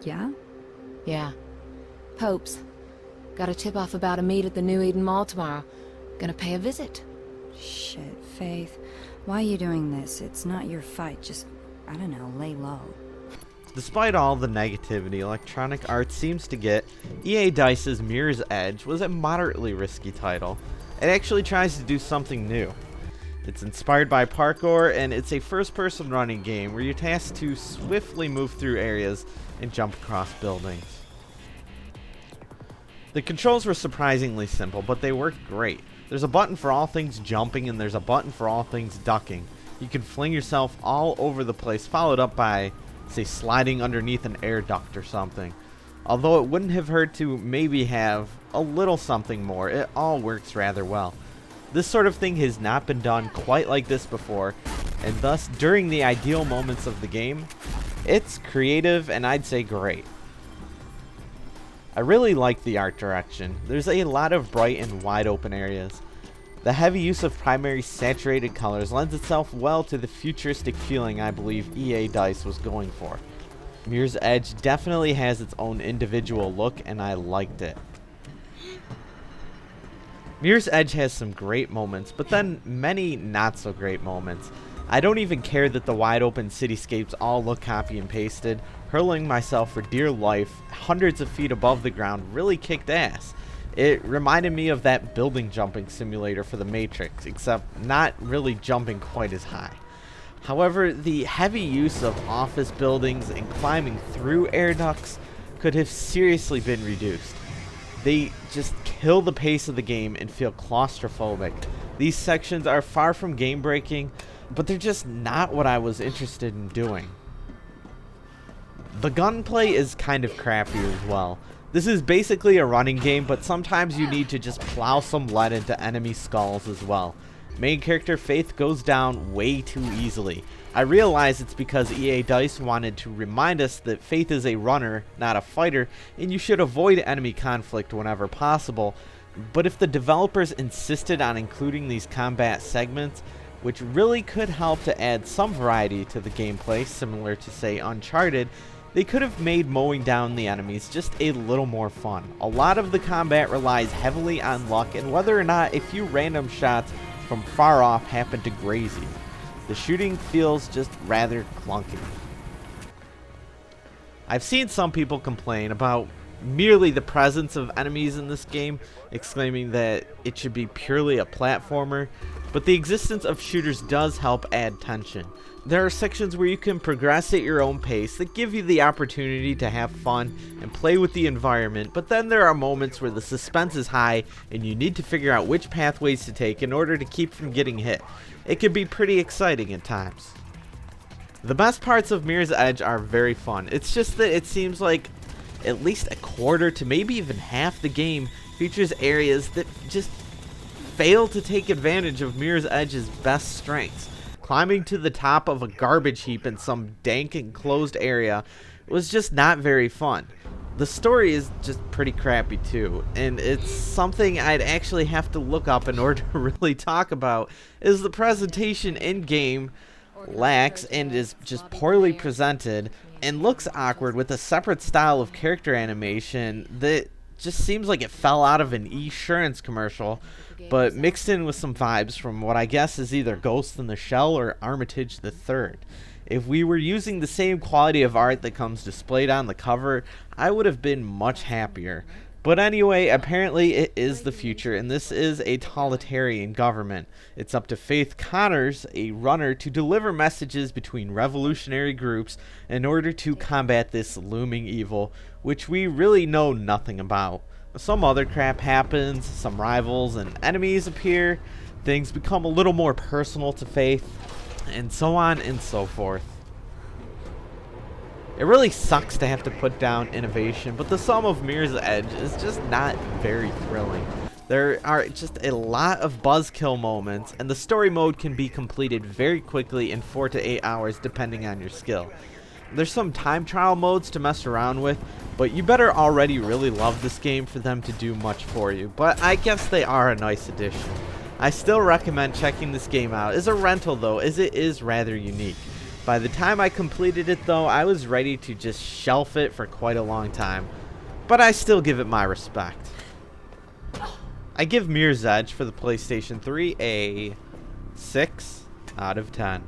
Yeah? Yeah. Pope's. Got a tip-off about a meet at the New Eden Mall tomorrow. Gonna pay a visit. Shit, Faith. Why are you doing this? It's not your fight. Just, I don't know, lay low. Despite all the negativity Electronic Arts seems to get, EA Dice's Mirror's Edge was a moderately risky title. It actually tries to do something new. It's inspired by parkour, and it's a first-person running game where you're tasked to swiftly move through areas and jump across buildings. The controls were surprisingly simple, but they worked great. There's a button for all things jumping, and there's a button for all things ducking. You can fling yourself all over the place, followed up by, say, sliding underneath an air duct or something. Although it wouldn't have hurt to maybe have a little something more, it all works rather well. This sort of thing has not been done quite like this before, and thus, during the ideal moments of the game, it's creative and I'd say great. I really like the art direction. There's a lot of bright and wide open areas. The heavy use of primary saturated colors lends itself well to the futuristic feeling I believe EA Dice was going for. Mirror's Edge definitely has its own individual look, and I liked it. Mirror's Edge has some great moments, but then many not so great moments. I don't even care that the wide open cityscapes all look copy and pasted. Hurling myself for dear life hundreds of feet above the ground really kicked ass. It reminded me of that building jumping simulator for the Matrix, except not really jumping quite as high. However, the heavy use of office buildings and climbing through air ducts could have seriously been reduced. They just kill the pace of the game and feel claustrophobic. These sections are far from game breaking, but they're just not what I was interested in doing. The gunplay is kind of crappy as well. This is basically a running game, but sometimes you need to just plow some lead into enemy skulls as well. Main character Faith goes down way too easily. I realize it's because EA Dice wanted to remind us that Faith is a runner, not a fighter, and you should avoid enemy conflict whenever possible. But if the developers insisted on including these combat segments, which really could help to add some variety to the gameplay, similar to, say, Uncharted, they could have made mowing down the enemies just a little more fun. A lot of the combat relies heavily on luck and whether or not a few random shots from far off happen to graze you. The shooting feels just rather clunky. I've seen some people complain about merely the presence of enemies in this game, exclaiming that it should be purely a platformer, but the existence of shooters does help add tension. There are sections where you can progress at your own pace that give you the opportunity to have fun and play with the environment, but then there are moments where the suspense is high and you need to figure out which pathways to take in order to keep from getting hit. It can be pretty exciting at times. The best parts of Mirror's Edge are very fun. It's just that it seems like at least a quarter to maybe even half the game features areas that just fail to take advantage of Mirror's Edge's best strengths. Climbing to the top of a garbage heap in some dank enclosed area was just not very fun. The story is just pretty crappy too, and it's something I'd actually have to look up in order to really talk about, is the presentation in-game lacks and is just poorly presented and looks awkward with a separate style of character animation that just seems like it fell out of an Esurance commercial, but mixed in with some vibes from what I guess is either Ghost in the Shell or Armitage the Third. If we were using the same quality of art that comes displayed on the cover, I would have been much happier. But anyway, apparently it is the future, and this is a totalitarian government. It's up to Faith Connors, a runner, to deliver messages between revolutionary groups in order to combat this looming evil, which we really know nothing about. Some other crap happens, some rivals and enemies appear, things become a little more personal to Faith, and so on and so forth. It really sucks to have to put down innovation, but the sum of Mirror's Edge is just not very thrilling. There are just a lot of buzzkill moments, and the story mode can be completed very quickly in 4 to 8 hours depending on your skill. There's some time trial modes to mess around with, but you better already really love this game for them to do much for you, but I guess they are a nice addition. I still recommend checking this game out as a rental though, as it is rather unique. By the time I completed it though, I was ready to just shelf it for quite a long time. But I still give it my respect. I give Mirror's Edge for the PlayStation 3 a 6 out of 10.